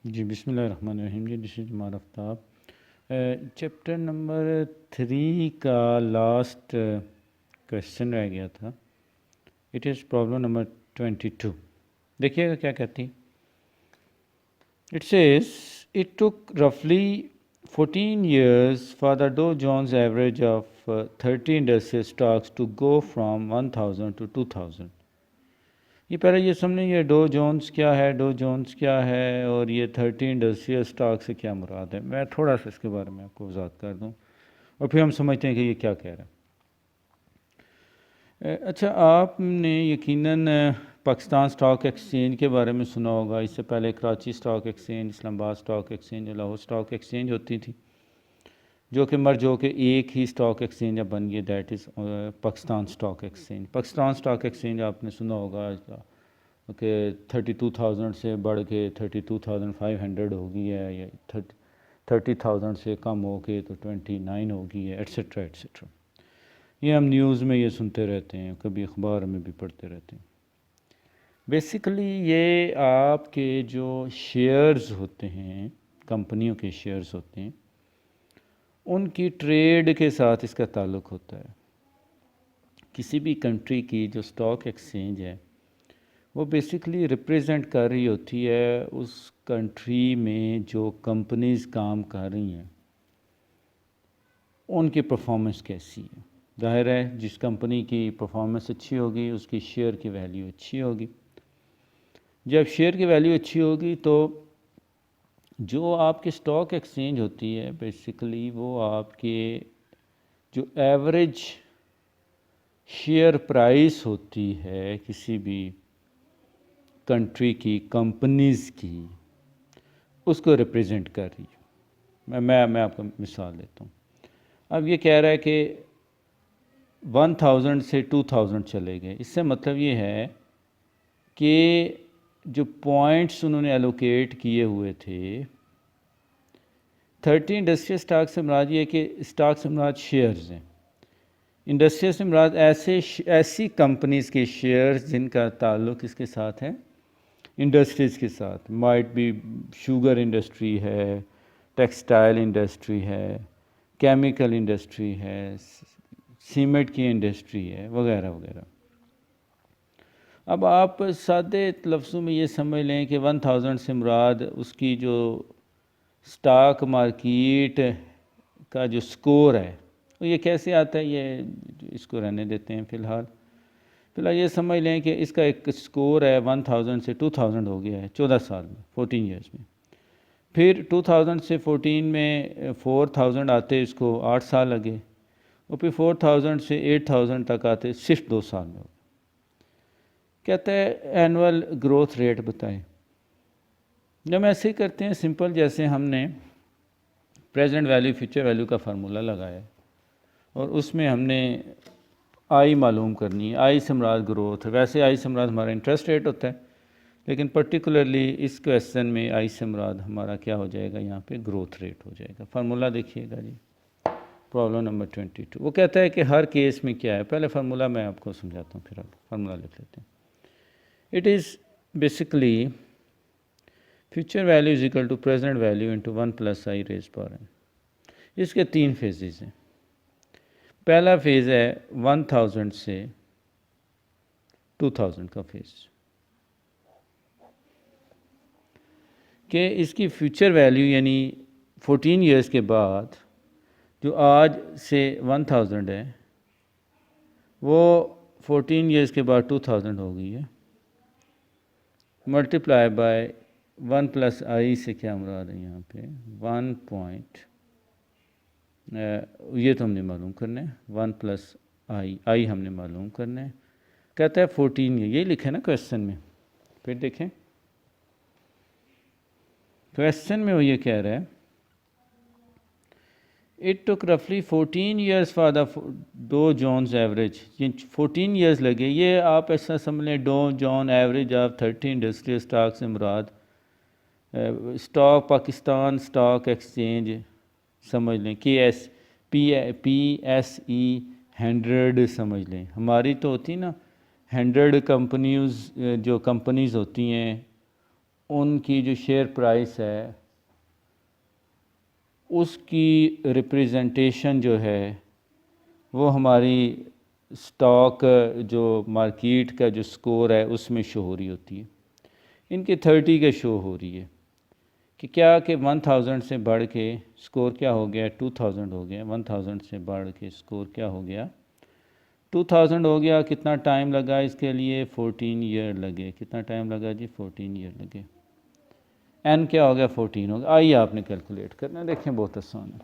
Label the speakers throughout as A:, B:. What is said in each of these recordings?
A: जी बिस्मिल्लाहिर्रहमानिर्रहीम। जी this is Umar Aftab. Chapter number 3 का लास्ट क्वेश्चन रह गया था। It is problem number 22। देखिएगा क्या कहती। इट सेज इट टुक रफली 14 years for the Dow Jones average of 30 industrial stocks to go from 1000 to 2000। ये पहले ये समझें ये डो जोन्स क्या है, डो जोन्स क्या है और ये 30 इंडस्ट्रियल स्टॉक से क्या मुराद है। मैं थोड़ा सा इसके बारे में आपको वजात कर दूं और फिर हम समझते हैं कि ये क्या कह रहा है। अच्छा, आपने यकीनन पाकिस्तान स्टॉक एक्सचेंज के बारे में सुना होगा। इससे पहले Karachi stock exchange, Islamabad stock exchange, Lahore stock exchange होती थी, जो कि मर्ज हो के एक ही स्टॉक एक्सचेंज अब बन गई, that is Pakistan stock exchange. Pakistan stock exchange आपने सुना होगा कि 32,000 से बढ़ के 32,500 हो गई है, या 30,000 से कम हो के तो 29 हो गई है, एट्सट्रा एट्सट्रा। ये हम न्यूज़ में ये सुनते रहते हैं, कभी अखबार में भी पढ़ते रहते हैं। बेसिकली ये आपके जो शेयर्स होते हैं, कंपनियों के शेयर्स होते हैं, उनकी ट्रेड के साथ इसका ताल्लुक़ होता है। किसी भी कंट्री की जो स्टॉक एक्सचेंज है वो बेसिकली रिप्रेजेंट कर रही होती है उस कंट्री में जो कंपनीज़ काम कर रही हैं उनकी परफॉर्मेंस कैसी है। ज़ाहिर है जिस कंपनी की परफॉर्मेंस अच्छी होगी उसकी शेयर की वैल्यू अच्छी होगी। जब शेयर की वैल्यू अच्छी होगी तो जो आपकी स्टॉक एक्सचेंज होती है बेसिकली वो आपके जो एवरेज शेयर प्राइस होती है किसी भी कंट्री की कंपनीज़ की, उसको रिप्रेजेंट कर रही है। मैं आपको मिसाल देता हूँ। अब ये कह रहा है कि 1000 से 2000 चले गए। इससे मतलब ये है कि जो पॉइंट्स उन्होंने एलोकेट किए हुए थे, 30 इंडस्ट्रियल स्टॉक से मुराद ये कि स्टॉक से मुराद शेयर्स हैं। इंडस्ट्रियल से मुराद ऐसी कंपनीज़ के शेयर्स जिनका ताल्लुक़ किसके साथ है, इंडस्ट्रीज़ के साथ। माइट भी शुगर इंडस्ट्री है, टेक्सटाइल इंडस्ट्री है, केमिकल इंडस्ट्री है, सीमेंट की इंडस्ट्री है, वगैरह वगैरह। अब आप सादे लफ्ज़ों में ये समझ लें कि 1000 से मुराद उसकी जो स्टॉक मार्केट का जो स्कोर है वो ये कैसे आता है, ये इसको रहने देते हैं फ़िलहाल ये समझ लें कि इसका एक स्कोर है 1000 से 2000 हो गया है 14 साल में, 14 ईयर्स में। फिर 2000 से 14 में 4000 आते इसको 8 साल लगे, और फिर 4000 से 8000 तक आते सिर्फ 2 साल में हो। कहता है एनुअल ग्रोथ रेट बताएं। जब हम ऐसे ही करते हैं सिंपल, जैसे हमने प्रेजेंट वैल्यू फ्यूचर वैल्यू का फार्मूला लगाया और उसमें हमने आई मालूम करनी है। आई से मुराद ग्रोथ है। वैसे आई से मुराद हमारा इंटरेस्ट रेट होता है, लेकिन पर्टिकुलरली इस क्वेश्चन में आई से मुराद हमारा क्या हो जाएगा, यहाँ पे ग्रोथ रेट हो जाएगा। फार्मूला देखिएगा जी, प्रॉब्लम नंबर 22। वो कहता है कि हर केस में क्या है। पहले फार्मूला मैं आपको समझाता हूँ, फिर आप फार्मूला लिख लेते हैं। It is basically future value is equal to present value into 1 + i raise power n। इसके 3 फेजेस हैं। पहला फेज़ है 1000 से 2000 का फेज़, कि इसकी फ्यूचर वैल्यू यानी 14 ईयर्स के बाद जो आज से 1000 है वो 14 ईयर्स के बाद 2000 हो गई है, मल्टीप्लाई बाय 1 + i से क्या मुराद है यहाँ पे 1 पॉइंट, ये तो हमने मालूम करना है। 1 + i हमने मालूम करना है। कहता है 14 ये लिखे ना क्वेश्चन में। फिर देखें क्वेश्चन में वो ये कह रहा है इट टुक रफली 14 years for the Dow Jones average. ये 14 ईयर्स लगे। ये आप ऐसा समझ लें Dow Jones average of 30 industrial stock से मुराद स्टॉक पाकिस्तान स्टॉक एक्सचेंज समझ लें, PSE 100 समझ लें। हमारी तो होती ना 100 कंपनीज़, जो कंपनीज़ होती हैं उनकी जो शेयर प्राइस है उसकी रिप्रेजेंटेशन जो है वो हमारी स्टॉक जो मार्केट का जो स्कोर है उसमें शो हो रही होती है। इनके 30 के शो हो रही है कि क्या कि 1000 से बढ़ के स्कोर क्या हो गया, 2000 हो गया। 1000 से बढ़ के स्कोर क्या हो गया, 2000 हो गया। कितना टाइम लगा इसके लिए, 14 ईयर लगे। कितना टाइम लगा जी, 14 ईयर लगे। एन क्या हो गया, 14 हो गया। आइए आपने कैलकुलेट करना, देखें बहुत आसान है।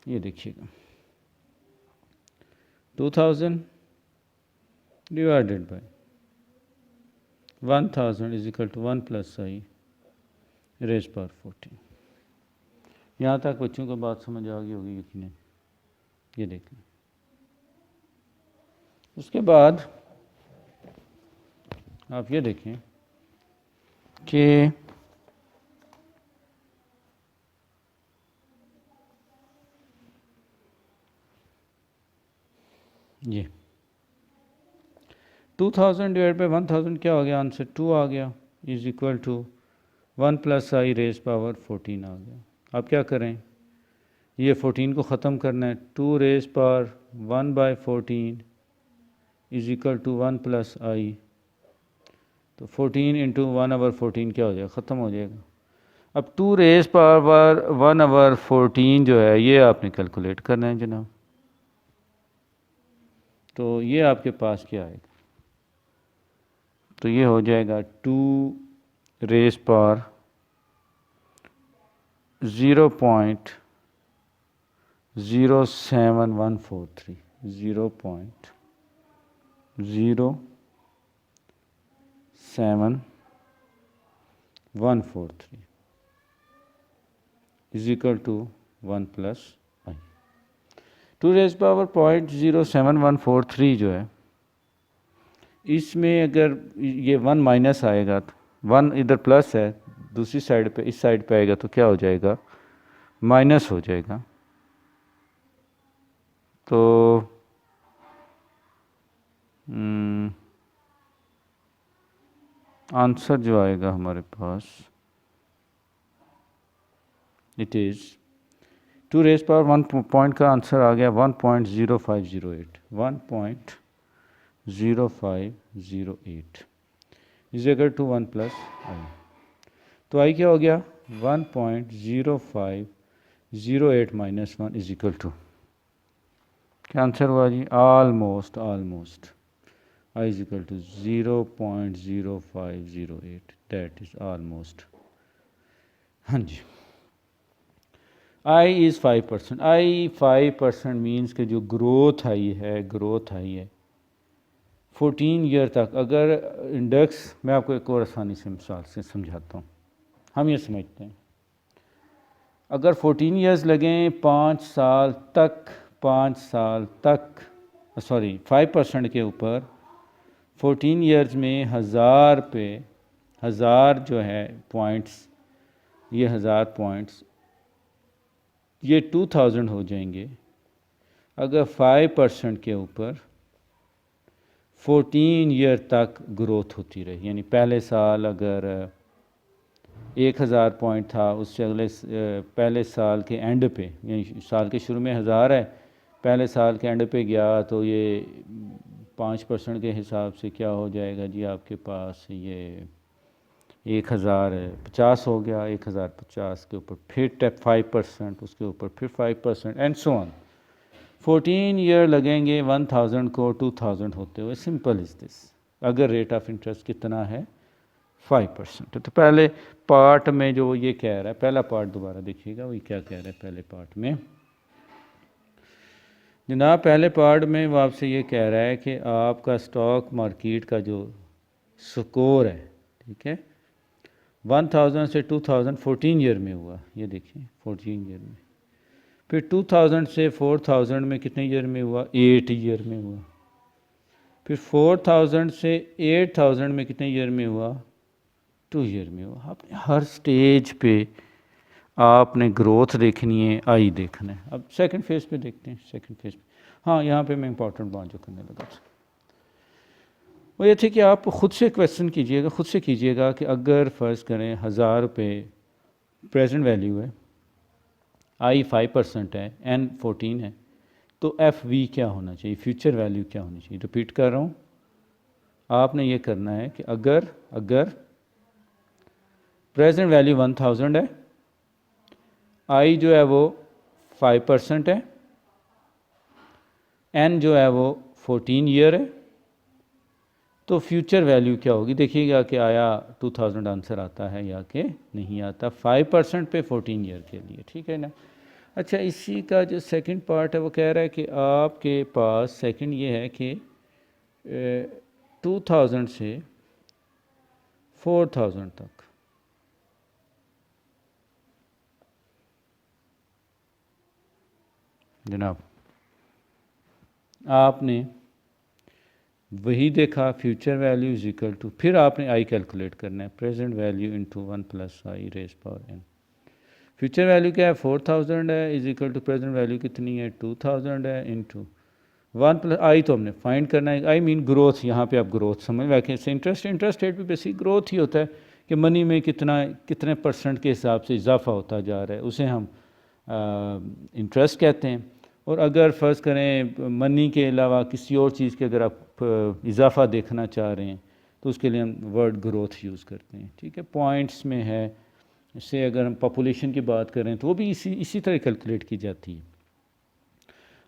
A: ये देखिएगा 2000 divided by 1000 is equal to 1 plus I raise power 14। यहाँ तक बच्चों को बात समझ आ गई होगी यकीनन। ये देख लें। उसके बाद आप ये देखें कि ये 2000 डिवाइड बाई 1000 क्या हो गया, आंसर 2 आ गया, is equal to 1 plus I raise power 14 आ गया। अब क्या करें, ये 14 को ख़त्म करना है। 2 raise power 1 by 14 is equal to 1 plus i. तो 14 इंटू 1/14 क्या हो जाएगा, ख़त्म हो जाएगा। अब 2 रेज पावर 1/14 जो है ये आपने कैलकुलेट करना है जनाब। तो ये आपके पास क्या आएगा, तो ये हो जाएगा 2 raise power 0.07143 0.07143 is equal to 1 plus I. 2 raise power 0.07143 जो है इसमें अगर ये 1 माइनस आएगा तो 1 इधर प्लस है, दूसरी साइड पे इस साइड पे आएगा तो क्या हो जाएगा, माइनस हो जाएगा। तो आंसर जो आएगा हमारे पास it is 2 raise power 1 point का आंसर आ गया 1.0508 1.0508 is equal to 1 plus i. तो आई क्या हो गया 1.0508 माइनस 1 इज इक्वल टू क्या आंसर हुआ जी, almost i is equal to 0.0508 that is almost. हाँ जी, आई इज़ 5%। आई 5% मीन्स कि जो ग्रोथ आई है 14 ईयर तक। अगर इंडेक्स, मैं आपको एक और आसानी से मिसाल से समझाता हूँ। हम ये समझते हैं अगर 14 ईयर्स लगें 5 साल तक सॉरी 5% के ऊपर 14 ईयर्स में 1000 जो है पॉइंट्स, ये 1000 पॉइंट्स ये 2000 हो जाएंगे अगर 5% के ऊपर 14 ईयर तक ग्रोथ होती रही। यानी पहले साल अगर 1000 पॉइंट था, उससे अगले पहले साल के एंड पे, यानी साल के शुरू में 1000 है, पहले साल के एंड पे गया तो ये 5% के हिसाब से क्या हो जाएगा जी, आपके पास ये 1050 हो गया। 1050 के ऊपर फिर 5%, उसके ऊपर फिर 5% एंड सो ऑन। 14 ईयर लगेंगे 1000 को 2000 होते हुए। Simple is this. अगर रेट ऑफ इंटरेस्ट कितना है 5%। तो पहले पार्ट में जो ये कह रहा है, पहला पार्ट दोबारा देखिएगा वो क्या कह रहा है। पहले पार्ट में जनाब, पहले पार्ट में वो आपसे ये कह रहा है कि आपका स्टॉक मार्केट का जो स्कोर है, ठीक है, 1000 से 2000 14 ईयर में हुआ। ये देखिए 14 ईयर में। फिर 2000 से 4000 में कितने ईयर में हुआ, 8 ईयर में हुआ। फिर 4000 से 8000 में कितने ईयर में हुआ, 2 ईयर में हुआ। आपने हर स्टेज पे आपने ग्रोथ देखनी है, आई देखना है। अब सेकंड फेज पे देखते हैं। सेकंड फेज पे हाँ, यहाँ पे मैं इंपॉर्टेंट बात जो करने लगा था वो ये थे कि आप ख़ुद से क्वेश्चन कीजिएगा, ख़ुद से कीजिएगा कि अगर फ़र्ज़ करें 1000 रुपये प्रेजेंट वैल्यू है, आई 5% है, एन 14 है, तो एफ वी क्या होना चाहिए, फ्यूचर वैल्यू क्या होनी चाहिए। रिपीट कर रहा हूँ, आपने ये करना है कि अगर प्रेजेंट वैल्यू 1000 है, आई जो है वो 5% है, एन जो है वो 14 ईयर है, तो फ्यूचर वैल्यू क्या होगी। देखिएगा कि आया 2000 आंसर आता है या कि नहीं आता 5% पे 14 ईयर के लिए, ठीक है ना। अच्छा, इसी का जो सेकंड पार्ट है वो कह रहा है कि आपके पास सेकंड ये है कि 2000 से 4000 तक जनाब आपने वही देखा, future value is equal to, फिर आपने आई कैलकुलेट करना है, प्रेजेंट वैल्यू इंटू 1 प्लस आई raise power n. Future value क्या है 4000 है, is equal to present value कितनी है 2000 है, इंटू 1 प्लस आई तो हमने फाइंड करना है, आई मीन ग्रोथ। यहाँ पे आप ग्रोथ समझ वैसे इंटरेस्ट रेट भी बेसिक ग्रोथ ही होता है कि मनी में कितने परसेंट के हिसाब से इजाफा होता जा रहा है, उसे हम इंटरेस्ट कहते हैं। और अगर फ़र्ज़ करें मनी के अलावा किसी और चीज़ के अगर आप इजाफा देखना चाह रहे हैं तो उसके लिए हम वर्ड ग्रोथ यूज़ करते हैं, ठीक है। पॉइंट्स में है, इससे अगर हम पॉपुलेशन की बात करें तो वो भी इसी तरह कैलकुलेट की जाती है।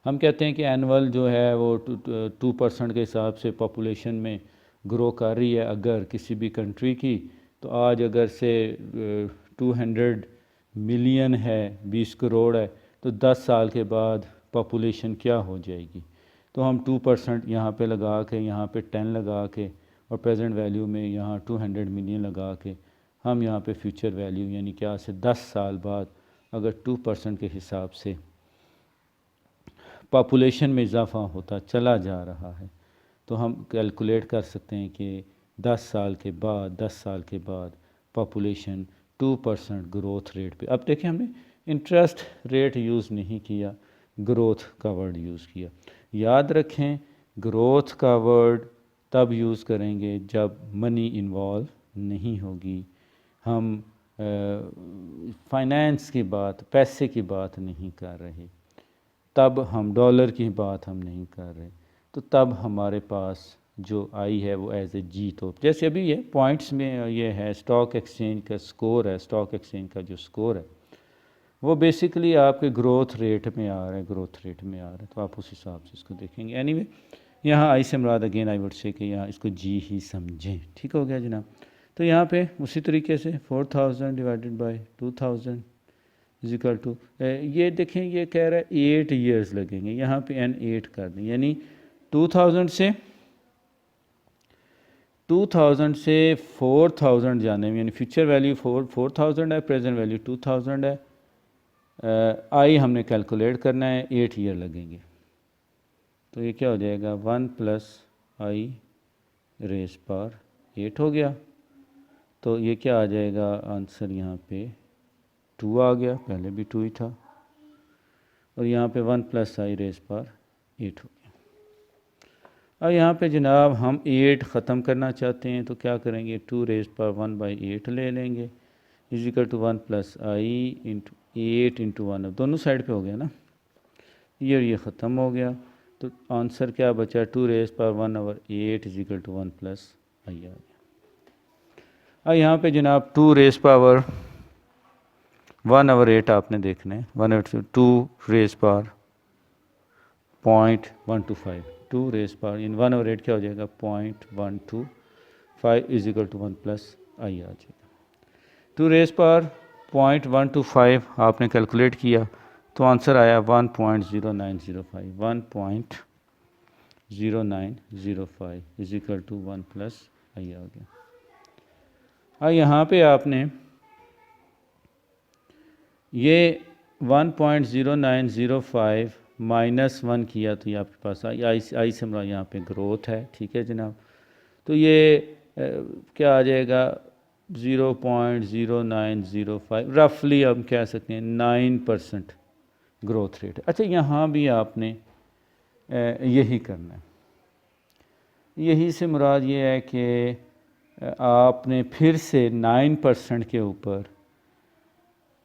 A: हम कहते हैं कि एनुअल जो है वो 2% के हिसाब से पॉपुलेशन में ग्रो कर रही है अगर किसी भी कंट्री की, तो आज अगर से 200 मिलियन है, 20 करोड़ है, तो 10 साल के बाद पॉपुलेशन क्या हो जाएगी। तो हम 2% यहाँ पे लगा के, यहाँ पे 10 लगा के, और प्रेजेंट वैल्यू में यहाँ 200 मिलियन लगा के हम यहाँ पे फ्यूचर वैल्यू यानी क्या से 10 साल बाद अगर 2% के हिसाब से पॉपुलेशन में इजाफा होता चला जा रहा है तो हम कैलकुलेट कर सकते हैं कि 10 साल के बाद पॉपुलेशन 2% ग्रोथ रेट पे। अब देखें हमने इंटरेस्ट रेट यूज़ नहीं किया, ग्रोथ का वर्ड यूज़ किया। याद रखें ग्रोथ का वर्ड तब यूज़ करेंगे जब मनी इन्वॉल्व नहीं होगी, हम फाइनेंस की बात, पैसे की बात नहीं कर रहे, तब हम डॉलर की बात हम नहीं कर रहे, तो तब हमारे पास जो आई है वो एज ए जी। तो जैसे अभी ये पॉइंट्स में ये है स्टॉक एक्सचेंज का स्कोर है, स्टॉक एक्सचेंज का जो स्कोर है वो बेसिकली आपके ग्रोथ रेट में आ रहा है, तो आप उस हिसाब से इसको देखेंगे। एनीवे यहाँ आई से मुराद अगेन आई वुड से कि यहाँ इसको जी ही समझें, ठीक हो गया जनाब। तो यहाँ पे उसी तरीके से 4000 divided by 2000 is equal to, ये देखें ये कह रहा है 8 ईयर्स लगेंगे, यहाँ पे एन 8 कर दें, यानी 2000 से 4000 जाने में, यानी फ्यूचर वैल्यू 4000 है, प्रेजेंट वैल्यू 2000 है, आई हमने कैलकुलेट करना है, 8 ईयर लगेंगे। तो ये क्या हो जाएगा 1 प्लस आई रेज पावर 8 हो गया। तो ये क्या आ जाएगा आंसर, यहाँ पे 2 आ गया, पहले भी 2 ही था, और यहाँ पे 1 प्लस आई रेज पावर 8 हो गया। अब यहाँ पे जनाब हम 8 ख़त्म करना चाहते हैं तो क्या करेंगे, 2 रेज पावर 1 बाई 8 ले लेंगे, is equal to 1 plus I into 8 into 1, अब दोनों साइड पे हो गया ना, ये ख़त्म हो गया। तो आंसर क्या बचा, 2 raise power 1 over 8 is equal to 1 plus आई आ गया। अब यहाँ पे जनाब 2 रेज पावर 1 ओवर 8 आपने देखना है, 2 raise power 0.125, 2 raise power in 1 over 8 क्या हो जाएगा 0.125 इज इक्वल टू 1 प्लस आई आ जाएगा। 2 रेज पावर 0.125 आपने कैलकुलेट किया तो आंसर आया 1.0905, 1.0905 इज इक्वल टू 1 प्लस आई आ गया। अब यहाँ पे आपने ये 1.0905 माइनस 1 किया तो ये आपके पास आई से हमारा यहाँ पे ग्रोथ है, ठीक है जनाब। तो ये क्या आ जाएगा 0.0905, रफली हम कह सकते हैं 9% ग्रोथ रेट है। अच्छा, यहाँ भी आपने यही करना है, यही से मुराद ये है कि आपने फिर से 9% के ऊपर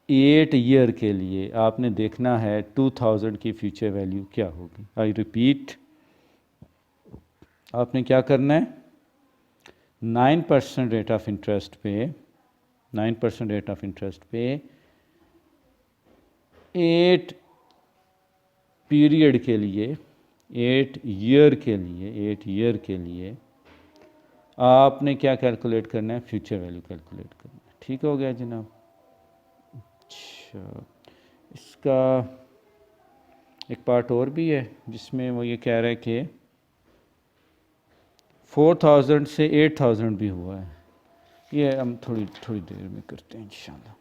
A: 8 ईयर के लिए आपने देखना है 2000 की फ्यूचर वैल्यू क्या होगी। आई रिपीट, आपने क्या करना है, 9% रेट ऑफ इंटरेस्ट पे 9% रेट ऑफ इंटरेस्ट पे 8 पीरियड के लिए 8 ईयर के लिए आपने क्या कैलकुलेट करना है, फ्यूचर वैल्यू कैलकुलेट करना है। ठीक हो गया जनाब। अच्छा, इसका एक पार्ट और भी है जिसमें वो ये कह रहा है कि 4000 से 8000 भी हुआ है। ये हम थोड़ी देर में करते हैं इंशाल्लाह।